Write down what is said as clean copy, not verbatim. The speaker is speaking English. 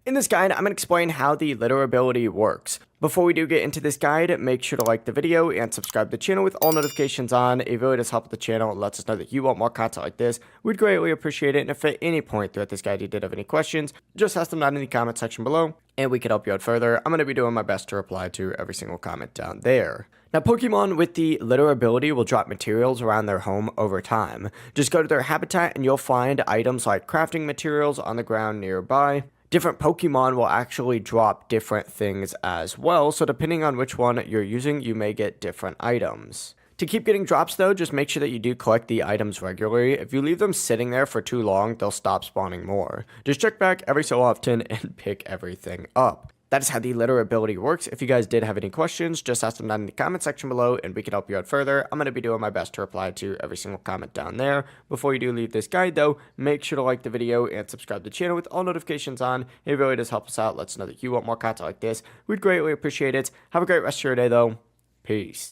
In this guide, I'm going to explain how the litter ability works. Before we do get into this guide, make sure to like the video and subscribe to the channel with all notifications on. It really does help with the channel. It lets us know that you want more content like this. We'd greatly appreciate it. And if at any point throughout this guide you did have any questions, just ask them down in the comment section below and we can help you out further. I'm going to be doing my best to reply to every single comment down there. Now, Pokemon with the litter ability will drop materials around their home over time. Just go to their habitat and you'll find items like crafting materials on the ground nearby. Different Pokemon will actually drop different things as well, so depending on which one you're using, you may get different items. To keep getting drops though, just make sure that you do collect the items regularly. If you leave them sitting there for too long, they'll stop spawning more. Just check back every so often and pick everything up. That is how the litter ability works. If you guys did have any questions, just ask them down in the comment section below and we can help you out further. I'm going to be doing my best to reply to every single comment down there. Before you do leave this guide though, make sure to like the video and subscribe to the channel with all notifications on. It really does help us out. Lets us know that you want more content like this. We'd greatly appreciate it. Have a great rest of your day though. Peace.